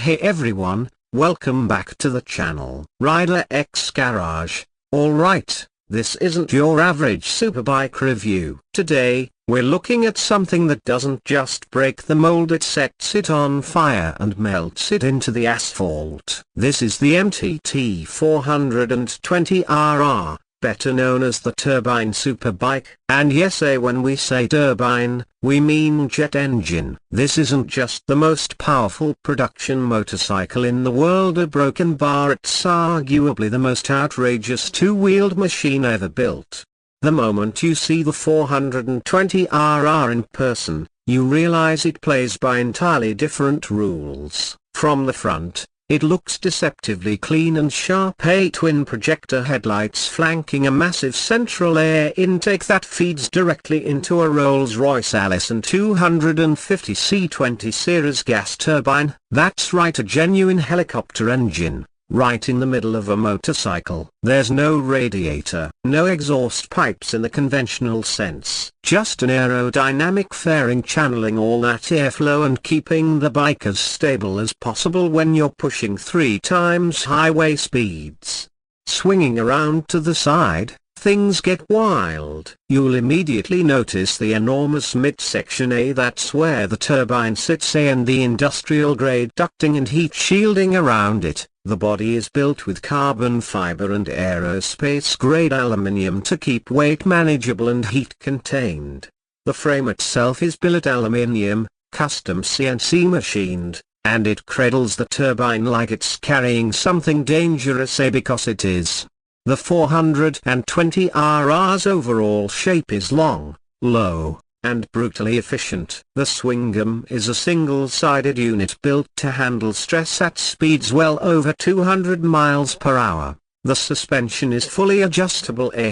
Hey everyone, welcome back to the channel. Rider X Garage. Alright, this isn't your average superbike review. Today, we're looking at something that doesn't just break the mold, it sets it on fire and melts it into the asphalt. This is the MTT 420RR. Better known as the Turbine Superbike. And yes, when we say turbine, we mean jet engine. This isn't just the most powerful production motorcycle in the world, a broken bar, it's arguably the most outrageous two-wheeled machine ever built. The moment you see the 420RR in person, you realize it plays by entirely different rules. From the front, it looks deceptively clean and sharp, a twin projector headlights flanking a massive central air intake that feeds directly into a Rolls-Royce Allison 250 C20 series gas turbine. That's right, a genuine helicopter engine, right in the middle of a motorcycle. There's no radiator, no exhaust pipes in the conventional sense, just an aerodynamic fairing channeling all that airflow and keeping the bike as stable as possible when you're pushing 3 times highway speeds. Swinging around to the side, things get wild. You'll immediately notice the enormous midsection, that's where the turbine sits, and the industrial grade ducting and heat shielding around it. The body is built with carbon fiber and aerospace grade aluminium to keep weight manageable and heat contained. The frame itself is billet aluminium, custom CNC machined, and it cradles the turbine like it's carrying something dangerous, because it is. The 420RR's overall shape is long, low, and brutally efficient. The swing arm is a single-sided unit built to handle stress at speeds well over 200 miles per hour. The suspension is fully adjustable, a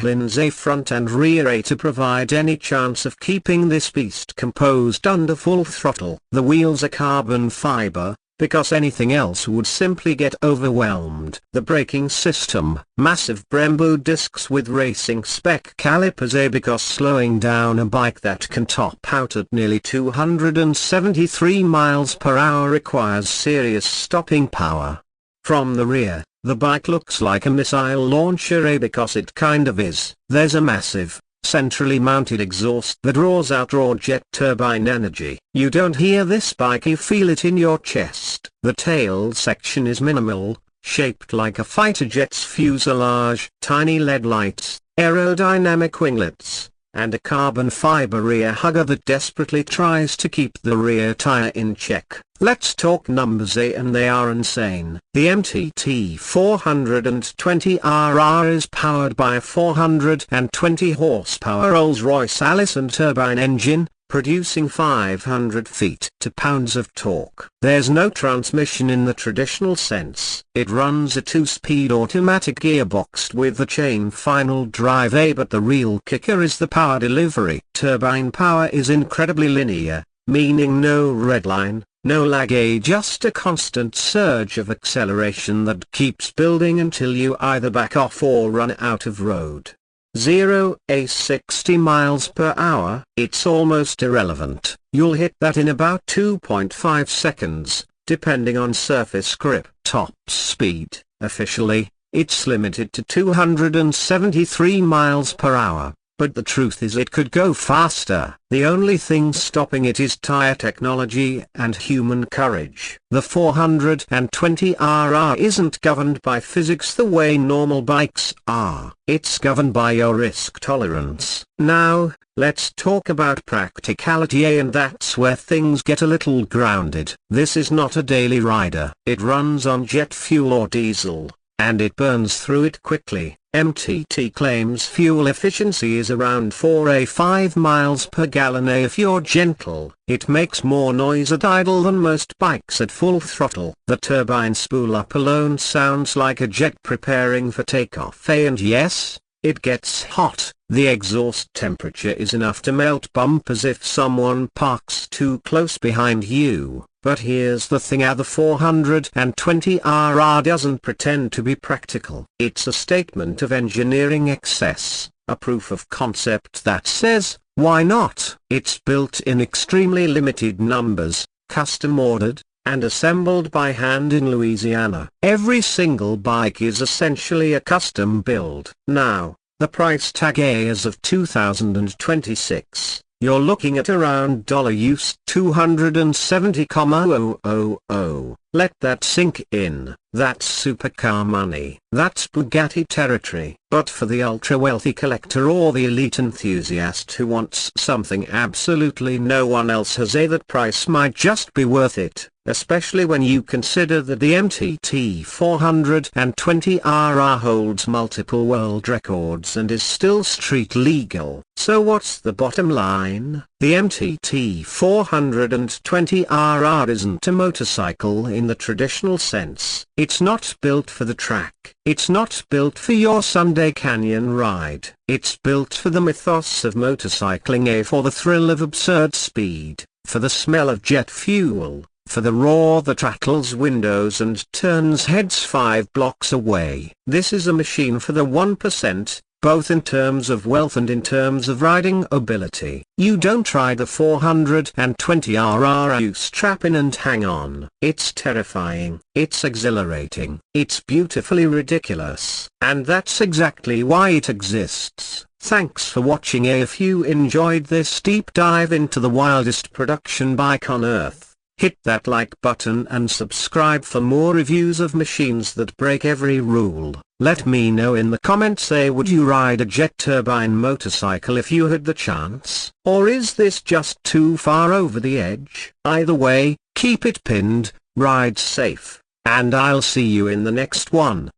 front and rear to provide any chance of keeping this beast composed under full throttle. The wheels are carbon fiber, because anything else would simply get overwhelmed. The braking system, massive Brembo discs with racing spec calipers, because slowing down a bike that can top out at nearly 273 miles per hour requires serious stopping power. From the rear, the bike looks like a missile launcher, because it kind of is. There's a massive, centrally mounted exhaust that draws out raw jet turbine energy. You don't hear this bike, you feel it in your chest. The tail section is minimal, shaped like a fighter jet's fuselage. Tiny LED lights, aerodynamic winglets, and a carbon fiber rear hugger that desperately tries to keep the rear tire in check. Let's talk numbers, and they are insane. The MTT 420RR is powered by a 420 horsepower Rolls-Royce Allison turbine engine, producing 500 feet-to-pounds of torque. There's no transmission in the traditional sense. It runs a 2-speed automatic gearbox with the chain final drive, but the real kicker is the power delivery. Turbine power is incredibly linear, meaning no redline, no lag, just a constant surge of acceleration that keeps building until you either back off or run out of road. 0-60 miles per hour, it's almost irrelevant. You'll hit that in about 2.5 seconds, depending on surface grip. Top speed, officially, it's limited to 273 miles per hour. But the truth is it could go faster. The only thing stopping it is tire technology and human courage. The 420RR isn't governed by physics the way normal bikes are. It's governed by your risk tolerance. Now, let's talk about practicality, and that's where things get a little grounded. This is not a daily rider. It runs on jet fuel or diesel, and it burns through it quickly. MTT claims fuel efficiency is around 4.5 miles per gallon. If you're gentle, it makes more noise at idle than most bikes at full throttle. The turbine spool up alone sounds like a jet preparing for takeoff, and yes, it gets hot. The exhaust temperature is enough to melt bumpers if someone parks too close behind you. But here's the thing, the 420RR doesn't pretend to be practical. It's a statement of engineering excess, a proof of concept that says, why not? It's built in extremely limited numbers, custom ordered, and assembled by hand in Louisiana. Every single bike is essentially a custom build. Now, the price tag as of 2026, you're looking at around US $270,000. Let that sink in. That's supercar money. That's Bugatti territory. But for the ultra-wealthy collector or the elite enthusiast who wants something absolutely no one else has, that price might just be worth it, especially when you consider that the MTT 420RR holds multiple world records and is still street legal. So what's the bottom line? The MTT 420RR isn't a motorcycle in the traditional sense. It's not built for the track. It's not built for your Sunday canyon ride. It's built for the mythos of motorcycling, for the thrill of absurd speed, for the smell of jet fuel, for the roar that rattles windows and turns heads 5 blocks away. This is a machine for the 1%. Both in terms of wealth and in terms of riding ability. You don't ride the 420RR, you strap in and hang on. It's terrifying, it's exhilarating, it's beautifully ridiculous. And that's exactly why it exists. Thanks for watching. If you enjoyed this deep dive into the wildest production bike on earth, hit that like button and subscribe for more reviews of machines that break every rule. Let me know in the comments, would you ride a jet turbine motorcycle if you had the chance? Or is this just too far over the edge? Either way, keep it pinned, ride safe, and I'll see you in the next one.